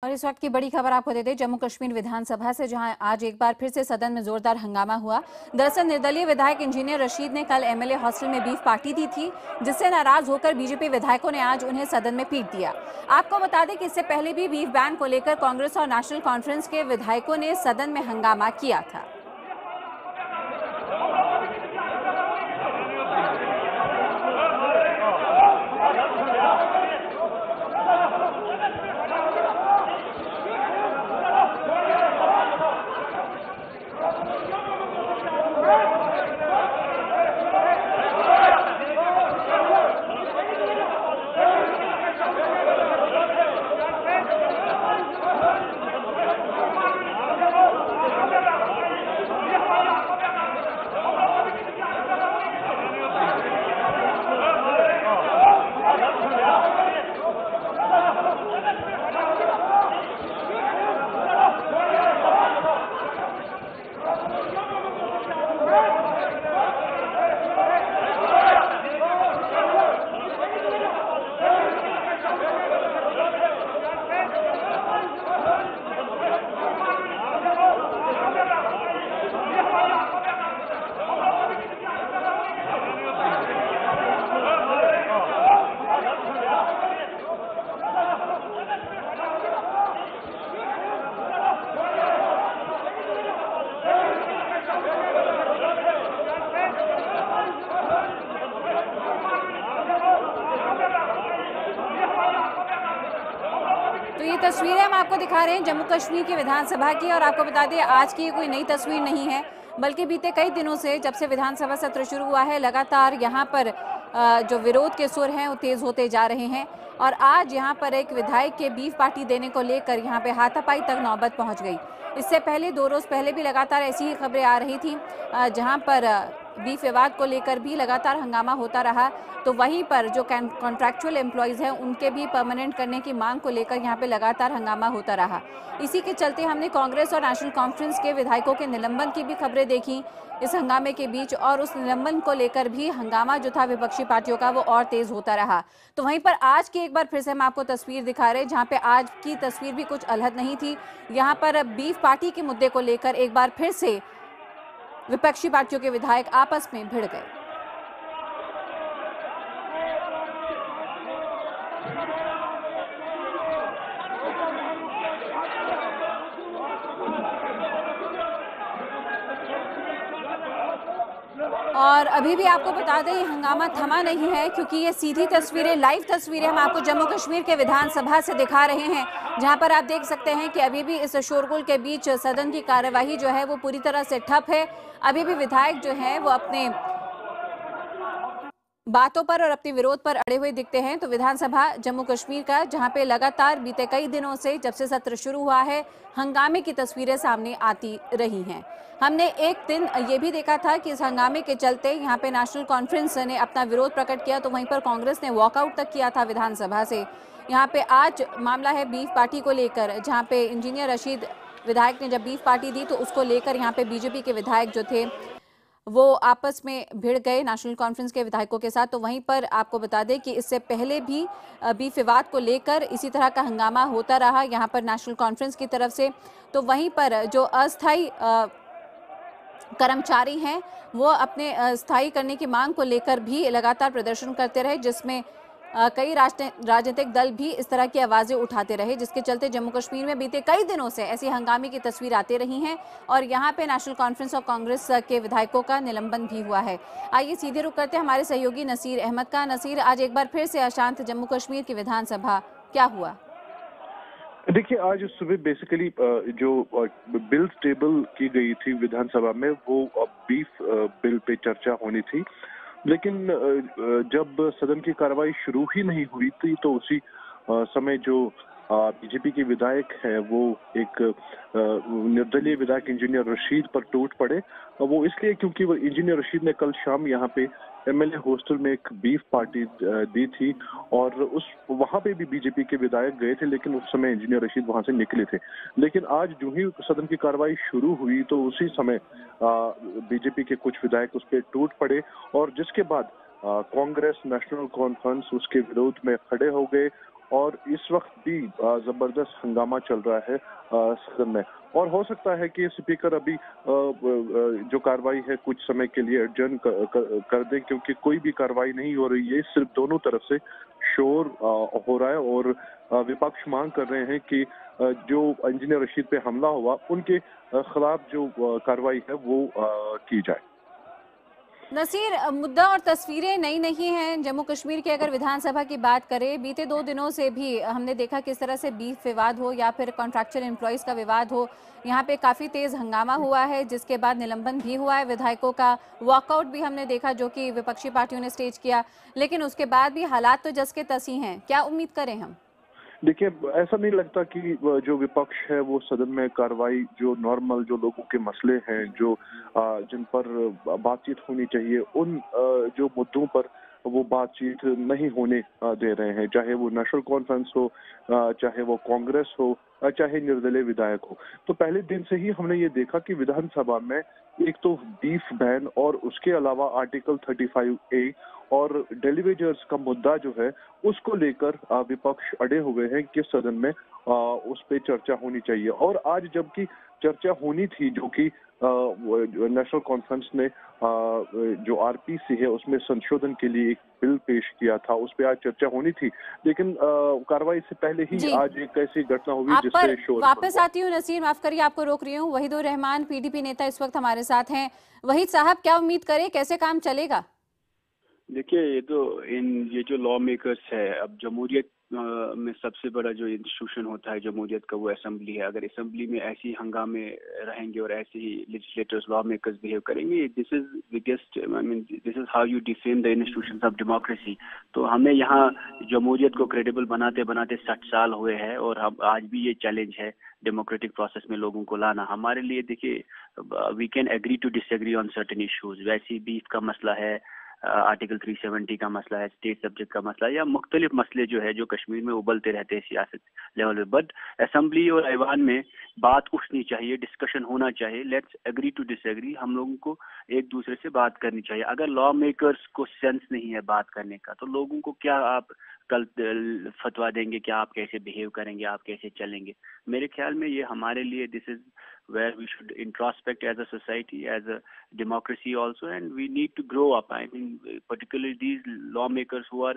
और इस वक्त की बड़ी खबर आपको देते हैं जम्मू कश्मीर विधानसभा से, जहां आज एक बार फिर से सदन में जोरदार हंगामा हुआ। दरअसल निर्दलीय विधायक इंजीनियर रशीद ने कल एमएलए हॉस्टल में बीफ पार्टी दी थी, जिससे नाराज होकर बीजेपी विधायकों ने आज उन्हें सदन में पीट दिया। आपको बता दें कि इससे पहले भी बीफ बैन को लेकर कांग्रेस और नेशनल कॉन्फ्रेंस के विधायकों ने सदन में हंगामा किया था। तो ये तस्वीरें हम आपको दिखा रहे हैं जम्मू कश्मीर की विधानसभा की। और आपको बता दें आज की कोई नई तस्वीर नहीं है, बल्कि बीते कई दिनों से जब से विधानसभा सत्र शुरू हुआ है लगातार यहाँ पर जो विरोध के सुर हैं वो तेज होते जा रहे हैं। और आज यहाँ पर एक विधायक के बीफ पार्टी देने को लेकर यहाँ पे हाथापाई तक नौबत पहुँच गई। इससे पहले 2 रोज पहले भी लगातार ऐसी ही खबरें आ रही थी, जहाँ पर बीफ विवाद को लेकर भी लगातार हंगामा होता रहा। तो वहीं पर जो कॉन्ट्रैक्चुअल एम्प्लॉयज़ हैं उनके भी परमानेंट करने की मांग को लेकर यहाँ पे लगातार हंगामा होता रहा। इसी के चलते हमने कांग्रेस और नेशनल कॉन्फ्रेंस के विधायकों के निलंबन की भी खबरें देखी इस हंगामे के बीच, और उस निलंबन को लेकर भी हंगामा जो था विपक्षी पार्टियों का वो और तेज होता रहा। तो वहीं पर आज की एक बार फिर से हम आपको तस्वीर दिखा रहे हैं, जहाँ पे आज की तस्वीर भी कुछ अलग नहीं थी। यहाँ पर बीफ पार्टी के मुद्दे को लेकर एक बार फिर से विपक्षी पार्टियों के विधायक आपस में भिड़ गए। और अभी भी आपको बता दें ये हंगामा थमा नहीं है, क्योंकि ये सीधी तस्वीरें, लाइव तस्वीरें हम आपको जम्मू कश्मीर के विधानसभा से दिखा रहे हैं, जहां पर आप देख सकते हैं कि अभी भी इस शोरगुल के बीच सदन की कार्यवाही जो है वो पूरी तरह से ठप है। अभी भी विधायक जो हैं वो अपने बातों पर और अपने विरोध पर अड़े हुए दिखते हैं। तो विधानसभा जम्मू कश्मीर का, जहां पे लगातार बीते कई दिनों से जब से सत्र शुरू हुआ है हंगामे की तस्वीरें सामने आती रही हैं। हमने एक दिन ये भी देखा था कि इस हंगामे के चलते यहाँ पे नेशनल कॉन्फ्रेंस ने अपना विरोध प्रकट किया, तो वहीं पर कांग्रेस ने वॉकआउट तक किया था विधानसभा से। यहाँ पे आज मामला है बीफ पार्टी को लेकर, जहाँ पे इंजीनियर रशीद विधायक ने जब बीफ पार्टी दी तो उसको लेकर यहाँ पे बीजेपी के विधायक जो थे वो आपस में भिड़ गए नेशनल कॉन्फ्रेंस के विधायकों के साथ। तो वहीं पर आपको बता दें कि इससे पहले भी बीफ विवाद को लेकर इसी तरह का हंगामा होता रहा यहाँ पर नेशनल कॉन्फ्रेंस की तरफ से। तो वहीं पर जो अस्थायी कर्मचारी हैं वो अपने स्थायी करने की मांग को लेकर भी लगातार प्रदर्शन करते रहे, जिसमें कई राजनीतिक दल भी इस तरह की आवाजें उठाते रहे, जिसके चलते जम्मू कश्मीर में बीते कई दिनों से ऐसी हंगामे की तस्वीर आती रही हैं। और यहाँ पे नेशनल कॉन्फ्रेंस और कांग्रेस के विधायकों का निलंबन भी हुआ है। आइए सीधे रुक करते हैं हमारे सहयोगी नसीर अहमद का। नसीर, आज एक बार फिर से अशांत जम्मू कश्मीर की विधानसभा, क्या हुआ? देखिए, आज सुबह बेसिकली जो बिल्स टेबल की गई थी विधानसभा में वो बीफ बिल पे चर्चा होनी थी, लेकिन जब सदन की कार्रवाई शुरू ही नहीं हुई थी तो उसी समय जो बीजेपी के विधायक हैं वो एक निर्दलीय विधायक इंजीनियर रशीद पर टूट पड़े। वो इसलिए क्योंकि वो इंजीनियर रशीद ने कल शाम यहाँ पे एमएलए हॉस्टल में एक बीफ पार्टी दी थी और वहां पे भी बीजेपी के विधायक गए थे, लेकिन उस समय इंजीनियर रशीद वहां से निकले थे। लेकिन आज जो ही सदन की कार्रवाई शुरू हुई तो उसी समय बीजेपी के कुछ विधायक उस पर टूट पड़े और जिसके बाद कांग्रेस, नेशनल कॉन्फ्रेंस उसके विरोध में खड़े हो गए और इस वक्त भी जबरदस्त हंगामा चल रहा है सदन में। और हो सकता है कि स्पीकर अभी जो कार्रवाई है कुछ समय के लिए एडजर्न कर दें, क्योंकि कोई भी कार्रवाई नहीं हो रही है। सिर्फ दोनों तरफ से शोर हो रहा है और विपक्ष मांग कर रहे हैं कि जो इंजीनियर रशीद पे हमला हुआ उनके खिलाफ जो कार्रवाई है वो की जाए। नसीर, मुद्दा और तस्वीरें नई नहीं हैं। जम्मू कश्मीर की अगर विधानसभा की बात करें, बीते 2 दिनों से भी हमने देखा किस तरह से बीफ विवाद हो या फिर कॉन्ट्रैक्चुअल एम्प्लॉयज़ का विवाद हो, यहाँ पे काफ़ी तेज़ हंगामा हुआ है, जिसके बाद निलंबन भी हुआ है विधायकों का। वॉकआउट भी हमने देखा जो कि विपक्षी पार्टियों ने स्टेज किया, लेकिन उसके बाद भी हालात तो जस के तस ही हैं। क्या उम्मीद करें हम? देखिए, ऐसा नहीं लगता कि जो विपक्ष है वो सदन में कार्रवाई, जो नॉर्मल जो लोगों के मसले हैं, जो जिन पर बातचीत होनी चाहिए, उन जो मुद्दों पर वो बातचीत नहीं होने दे रहे हैं, चाहे वो नेशनल कॉन्फ्रेंस हो, चाहे वो कांग्रेस हो, चाहे निर्दलीय विधायक हो। तो पहले दिन से ही हमने ये देखा कि विधानसभा में एक तो बीफ बैन और उसके अलावा आर्टिकल 35A और डेलीवेजर्स का मुद्दा जो है उसको लेकर विपक्ष अड़े हुए हैं कि सदन में उस पे चर्चा होनी चाहिए। और आज जबकि चर्चा होनी थी, जो कि नेशनल कॉन्फ्रेंस ने जो आरपीसी है उसमें संशोधन के लिए एक बिल पेश किया था, उस पर आज चर्चा होनी थी, लेकिन कार्रवाई से पहले ही आज एक ऐसी घटना हुई आप पर जिससे शोर वापस आती हूँ नसीर, माफ करिए आपको रोक रही हूँ। वहीदुर रहमान पीडीपी नेता इस वक्त हमारे साथ हैं। वहीद साहब, क्या उम्मीद करें, कैसे काम चलेगा? देखिए, ये जो लॉ मेकर्स है, अब जमहूरियत में सबसे बड़ा जो इंस्टीट्यूशन होता है जमहूरियत का वो असेंबली है। अगर असेंबली में ऐसी हंगामे रहेंगे और ऐसे ही लेजिस्लेटर्स लॉ मेकर्स बिहेव करेंगे, this is biggest, I mean this is how you defame the institutions of democracy. तो हमें यहाँ जमहूरियत को क्रेडिबल बनाते बनाते 60 साल हुए हैं और हम आज भी ये चैलेंज है डेमोक्रेटिक प्रोसेस में लोगों को लाना हमारे लिए। देखिए, we can agree to disagree on certain issues, वैसे ही बीफ का मसला है, आर्टिकल 370 का मसला है, स्टेट सब्जेक्ट का मसला है, या मुख्तलिफ मसले जो है जो कश्मीर में उबलते रहते हैं सियासत लेवल पे। बट असेंबली और ऐवान में बात उठनी चाहिए, डिस्कशन होना चाहिए। लेट्स एग्री टू डिसएग्री, हम लोगों को एक दूसरे से बात करनी चाहिए। अगर लॉ मेकर्स को सेंस नहीं है बात करने का, तो लोगों को क्या आप कल फतवा देंगे, क्या आप कैसे बिहेव करेंगे, आप कैसे चलेंगे? मेरे ख्याल में ये हमारे लिए this is where we should introspect as a society, as a democracy also, and we need to grow up. I mean, particularly these lawmakers who are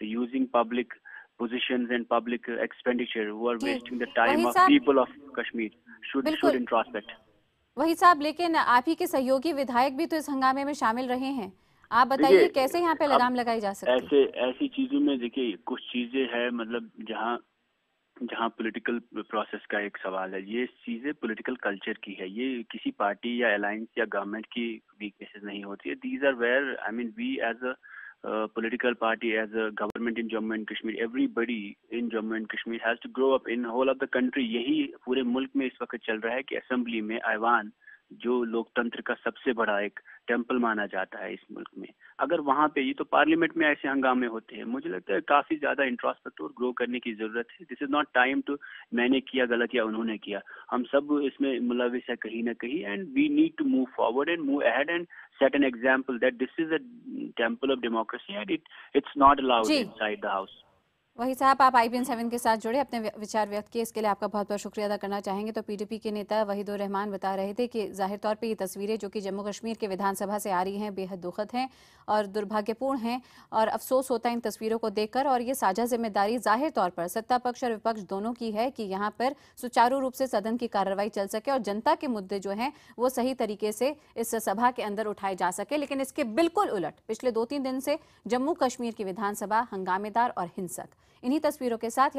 using public positions and public expenditure, who are wasting the time of people of Kashmir, should introspect. वही साहब, लेकिन आप ही के सहयोगी विधायक भी तो इस हंगामे में शामिल रहे हैं। आप बताइए कैसे यहाँ पे लगाम लगाई जा सकती है? ऐसी चीजों में देखिए कुछ चीजें हैं, मतलब जहाँ पॉलिटिकल प्रोसेस का एक सवाल है, ये चीजें पॉलिटिकल कल्चर की है, ये किसी पार्टी या अलायंस या गवर्नमेंट की वीकनेसेस नहीं होती है। These are where, I mean, we as a political party, as a government in Jammu and Kashmir, everybody in Jammu and Kashmir has to grow up in whole of the country। यही पूरे मुल्क में इस वक्त चल रहा है कि असेंबली में ऐवान जो लोकतंत्र का सबसे बड़ा एक टेम्पल माना जाता है इस मुल्क में, अगर वहाँ पे, ये तो पार्लियामेंट में ऐसे हंगामे होते हैं, मुझे लगता है काफी ज्यादा इंट्रोस्पेक्ट और ग्रो करने की जरूरत है। This is not time to मैंने किया गलत या उन्होंने किया, हम सब इसमें मुलविस है कहीं ना कहीं, and we need to move forward and move ahead and set an example that this is a temple of democracy and it's not allowed inside the house. वही साहब, आप IBN 7 के साथ जुड़े, अपने विचार व्यक्त किए, इसके लिए आपका बहुत बहुत शुक्रिया अदा करना चाहेंगे। तो पीडीपी के नेता वहीदुर रहमान बता रहे थे कि जाहिर तौर पे ये तस्वीरें जो कि जम्मू कश्मीर के विधानसभा से आ रही हैं बेहद दुखद हैं और दुर्भाग्यपूर्ण हैं, और अफसोस होता है इन तस्वीरों को देखकर। और ये साझा जिम्मेदारी जाहिर तौर पर सत्ता पक्ष और विपक्ष दोनों की है कि यहाँ पर सुचारू रूप से सदन की कार्रवाई चल सके और जनता के मुद्दे जो हैं वो सही तरीके से इस सभा के अंदर उठाए जा सके। लेकिन इसके बिल्कुल उलट पिछले 2-3 दिन से जम्मू कश्मीर की विधानसभा हंगामेदार और हिंसक, इन्हीं तस्वीरों के साथ